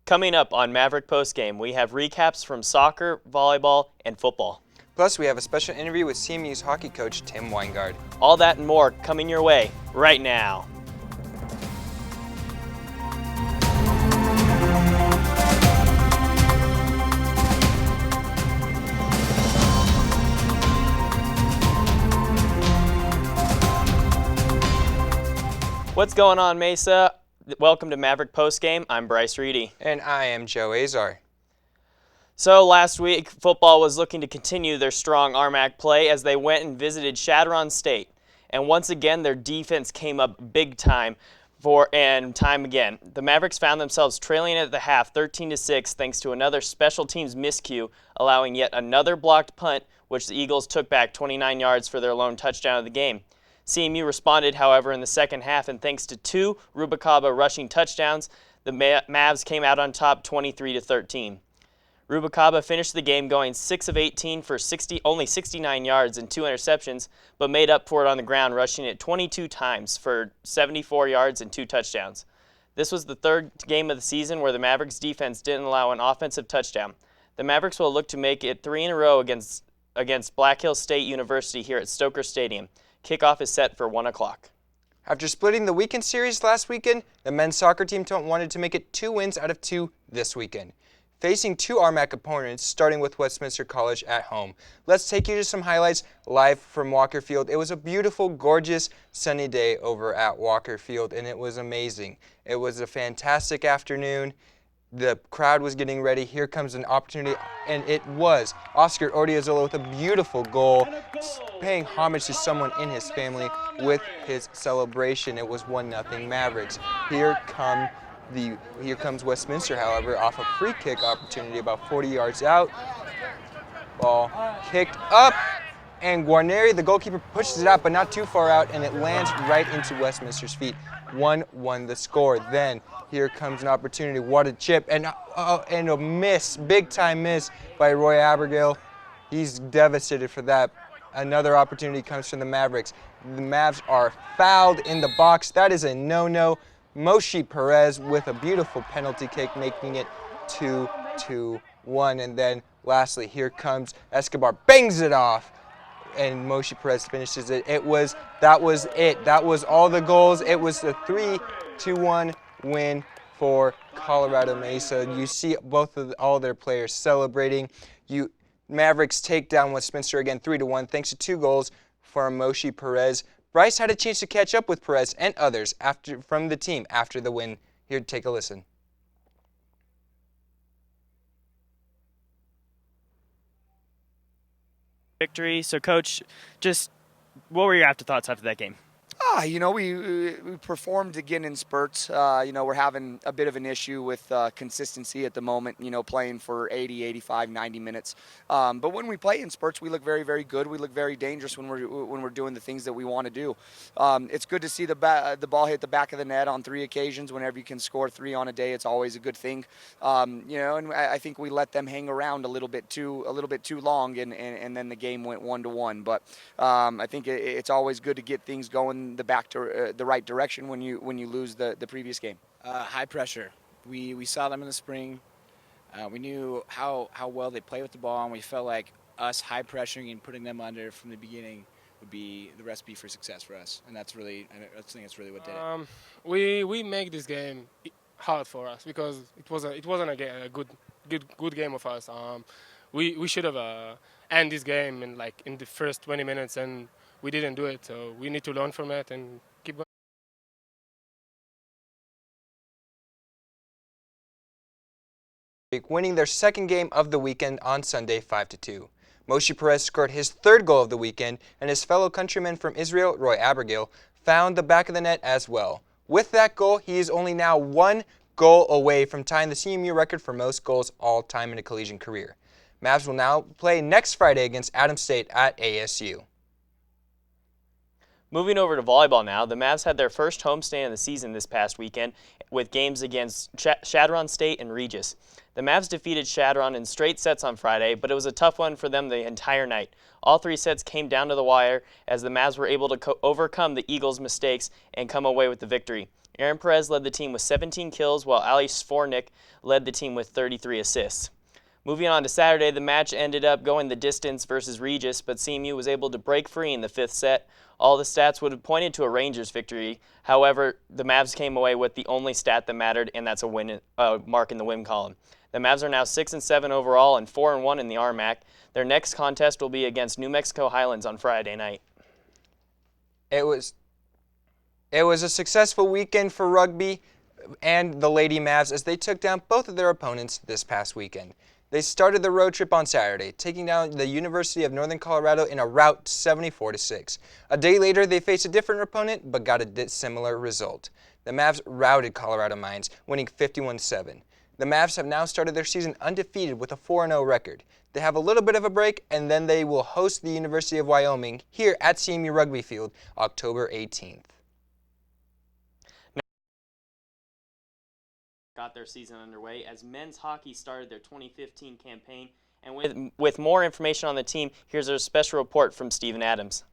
Coming up on Maverick Postgame, we have recaps from soccer, volleyball, and football. Plus, we have a special interview with CMU's hockey coach, Tim Weingard. All that and more coming your way right now. What's going on, Mesa? Welcome to Maverick Postgame. I'm Bryce Reedy. And I am Joe Azar. So last week, football was looking to continue their strong RMAC play as they went and visited Chadron State. And once again, their defense came up big time time again. The Mavericks found themselves trailing at the half 13-6 thanks to another special teams miscue, allowing yet another blocked punt, which the Eagles took back 29 yards for their lone touchdown of the game. CMU responded, however, in the second half, and thanks to two Rubalcaba rushing touchdowns, the Mavs came out on top 23-13. Rubalcaba finished the game going 6 of 18 for only 69 yards and 2 interceptions, but made up for it on the ground, rushing it 22 times for 74 yards and 2 touchdowns. This was the third game of the season where the Mavericks defense didn't allow an offensive touchdown. The Mavericks will look to make it 3 in a row against Black Hills State University here at Stoker Stadium. Kickoff is set for 1 o'clock. After splitting the weekend series last weekend, the men's soccer team wanted to make it 2 wins out of 2 this weekend, facing 2 RMAC opponents, starting with Westminster College at home. Let's take you to some highlights live from Walker Field. It was a beautiful, gorgeous, sunny day over at Walker Field, and it was amazing. It was a fantastic afternoon. The crowd was getting ready. Here comes an opportunity, and it was Oscar Ordiozola with a beautiful goal, paying homage to someone in his family with his celebration. It was 1-0 Mavericks. Here comes Westminster, however, off a free kick opportunity about 40 yards out. Ball kicked up, and Guarneri, the goalkeeper, pushes it out, but not too far out, and it lands right into Westminster's feet. 1-1 the score. Then here comes an opportunity. What a chip, and a miss, big-time miss by Roy Abigail. He's devastated for that. Another opportunity comes from the Mavericks. The Mavs are fouled in the box. That is a no-no. Moshi Perez with a beautiful penalty kick, making it 2-1. And then lastly, here comes Escobar, bangs it off, and Moshi Perez finishes it. That was it. That was all the goals. It was a 3-1 win for Colorado Mesa. You see all their players celebrating. Mavericks take down Westminster again 3-1 thanks to 2 goals from Moshi Perez. Bryce had a chance to catch up with Perez and others from the team after the win. Here, take a listen. Victory. So, Coach, just what were your afterthoughts after that game? We performed again in spurts. We're having a bit of an issue with consistency at the moment, playing for 80, 85, 90 minutes. But when we play in spurts, we look very, very good. We look very dangerous when we're doing the things that we want to do. It's good to see the ball hit the back of the net on 3 occasions. Whenever you can score 3 on a day, it's always a good thing. And I think we let them hang around a little bit too long, and then the game went 1-1. But I think it's always good to get things going back to the right direction when you lose the previous game. High pressure. We saw them in the spring. We knew how well they play with the ball, and we felt like us high pressuring and putting them under from the beginning would be the recipe for success for us. And I think that's really what did it. We make this game hard for us because it wasn't a good game of us. We should have end this game in the first 20 minutes, and we didn't do it, so we need to learn from it and keep going. Winning their second game of the weekend on Sunday 5-2. Moshi Perez scored his 3rd goal of the weekend, and his fellow countryman from Israel, Roy Abigail, found the back of the net as well. With that goal, he is only now 1 goal away from tying the CMU record for most goals all time in a collegiate career. Mavs will now play next Friday against Adams State at ASU. Moving over to volleyball now, the Mavs had their first homestand of the season this past weekend with games against Shadron State and Regis. The Mavs defeated Shadron in straight sets on Friday, but it was a tough one for them the entire night. All 3 sets came down to the wire as the Mavs were able to overcome the Eagles' mistakes and come away with the victory. Aaron Perez led the team with 17 kills, while Ali Svornik led the team with 33 assists. Moving on to Saturday, the match ended up going the distance versus Regis, but CMU was able to break free in the 5th set. All the stats would have pointed to a Rangers victory. However, the Mavs came away with the only stat that mattered, and that's a mark in the win column. The Mavs are now 6-7 overall and 4-1 in the RMAC. Their next contest will be against New Mexico Highlands on Friday night. It was a successful weekend for rugby and the Lady Mavs as they took down both of their opponents this past weekend. They started the road trip on Saturday, taking down the University of Northern Colorado in a rout 74-6. A day later, they faced a different opponent, but got a similar result. The Mavs routed Colorado Mines, winning 51-7. The Mavs have now started their season undefeated with a 4-0 record. They have a little bit of a break, and then they will host the University of Wyoming here at CMU Rugby Field October 18th. Got their season underway as men's hockey started their 2015 campaign. And with more information on the team, here's a special report from Stephen Adams.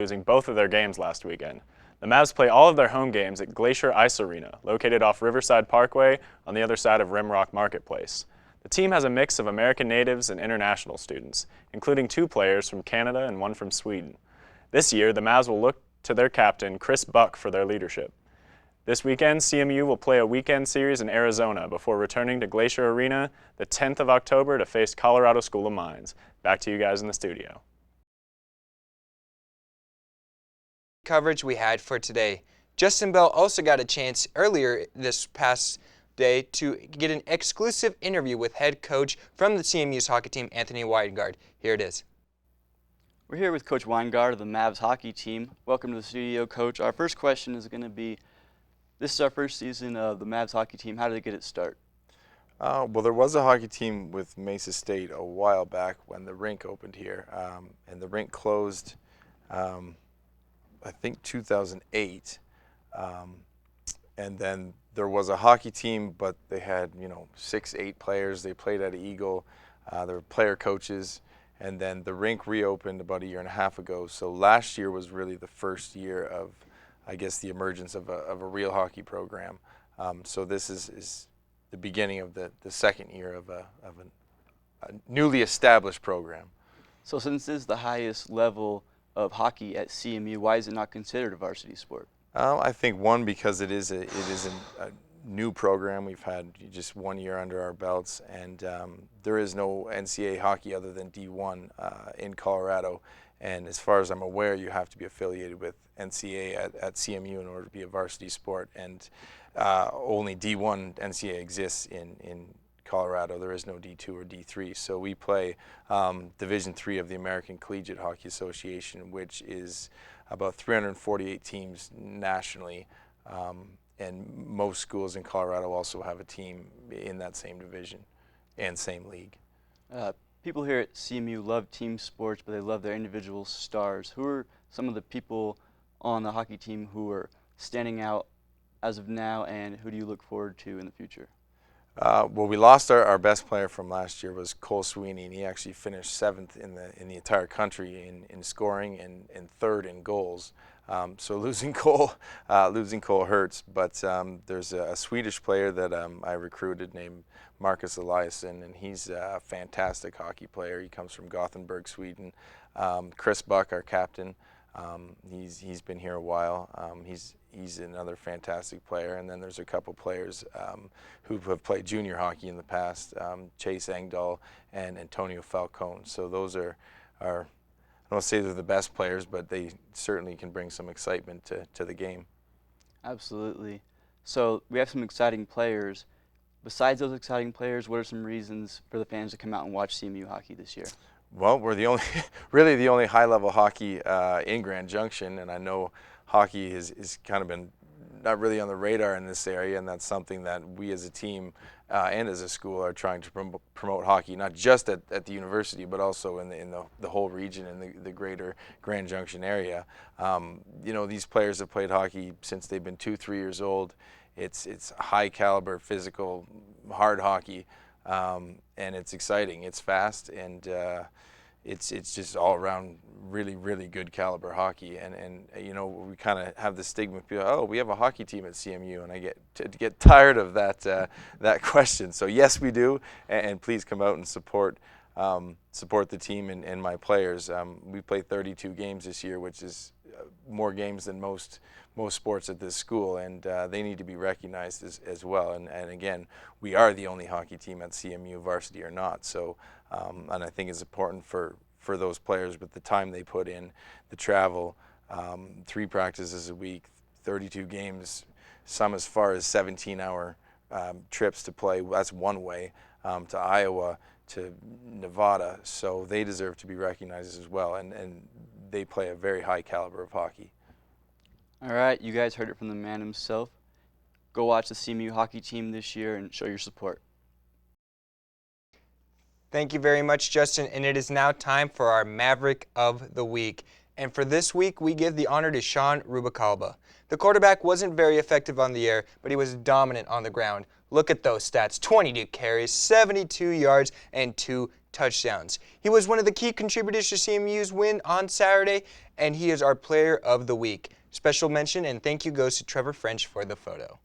Losing both of their games last weekend. The Mavs play all of their home games at Glacier Ice Arena, located off Riverside Parkway on the other side of Rimrock Marketplace. The team has a mix of American natives and international students, including 2 players from Canada and 1 from Sweden. This year, the Mavs will look to their captain, Chris Buck, for their leadership. This weekend, CMU will play a weekend series in Arizona before returning to Glacier Arena the 10th of October to face Colorado School of Mines. Back to you guys in the studio. Coverage we had for today. Justin Bell also got a chance earlier this past day to get an exclusive interview with head coach from the CMU's hockey team, Anthony Weingard. Here it is. We're here with Coach Weingard of the Mavs hockey team. Welcome to the studio, Coach. Our first question is going to be, this is our first season of the Mavs hockey team. How did it get its start? Well, there was a hockey team with Mesa State a while back when the rink opened here, and the rink closed, I think 2008, and then there was a hockey team, but they had 6, 8 players. They played at Eagle. There were player coaches. And then the rink reopened about a year and a half ago. So last year was really the first year of, I guess, the emergence of a real hockey program. So this is the beginning of the second year of a newly established program. So since this is the highest level of hockey at CMU, why is it not considered a varsity sport? I think one, because it is a new program. We've had just 1 year under our belts, and there is no NCAA hockey other than D1 in Colorado. And as far as I'm aware, you have to be affiliated with NCAA at CMU in order to be a varsity sport. And only D1 NCAA exists in Colorado. There is no D2 or D3. So we play Division III of the American Collegiate Hockey Association, which is about 348 teams nationally. And most schools in Colorado also have a team in that same division and same league. People here at CMU love team sports, but they love their individual stars. Who are some of the people on the hockey team who are standing out as of now, and who do you look forward to in the future? Well, we lost our best player from last year was Cole Sweeney, and he actually finished 7th in the entire country in scoring and 3rd in goals. So losing Cole hurts. But there's a Swedish player that I recruited named Marcus Eliasson, and he's a fantastic hockey player. He comes from Gothenburg, Sweden. Chris Buck, our captain, he's been here a while. He's another fantastic player. And then there's a couple players who have played junior hockey in the past, Chase Engdahl and Antonio Falcone. So those are I don't say they're the best players, but they certainly can bring some excitement to the game. Absolutely. So we have some exciting players. Besides those exciting players, what are some reasons for the fans to come out and watch CMU hockey this year? Well, we're the only, really the only high-level hockey in Grand Junction, and I know hockey is kind of been not really on the radar in this area, and that's something that we as a team and as a school are trying to promote hockey, not just at the university, but also in the whole region and the greater Grand Junction area. You know, these players have played hockey since they've been 2-3 years old. It's high caliber, physical, hard hockey, and it's exciting. It's fast, and it's just all around really good caliber hockey. And you know, we kind of have the stigma, people, oh, we have a hockey team at CMU, and I get tired of that question. So yes, we do, and please come out and support the team and my players. We played 32 games this year, which is more games than most sports at this school, and they need to be recognized as well. And again, we are the only hockey team at CMU, varsity or not. So, and I think it's important for those players with the time they put in, the travel, 3 practices a week, 32 games, some as far as 17-hour trips to play. That's one way, to Iowa, to Nevada. So they deserve to be recognized as well, and they play a very high caliber of hockey. All right, you guys heard it from the man himself. Go watch the CMU hockey team this year and show your support. Thank you very much, Justin, and it is now time for our Maverick of the Week. And for this week, we give the honor to Sean Rubicalba. The quarterback wasn't very effective on the air, but he was dominant on the ground. Look at those stats: 22 carries, 72 yards, and 2 touchdowns. He was one of the key contributors to CMU's win on Saturday, and he is our Player of the Week. Special mention and thank you goes to Trevor French for the photo.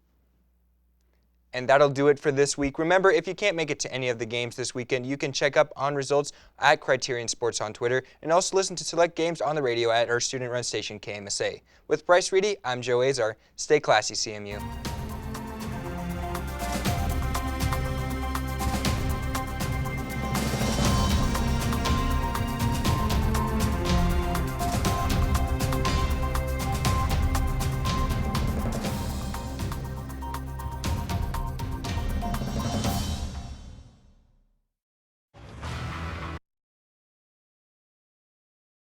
And that'll do it for this week. Remember, if you can't make it to any of the games this weekend, you can check up on results at Criterion Sports on Twitter, and also listen to select games on the radio at our student-run station, KMSA. With Bryce Reedy, I'm Joe Azar. Stay classy, CMU.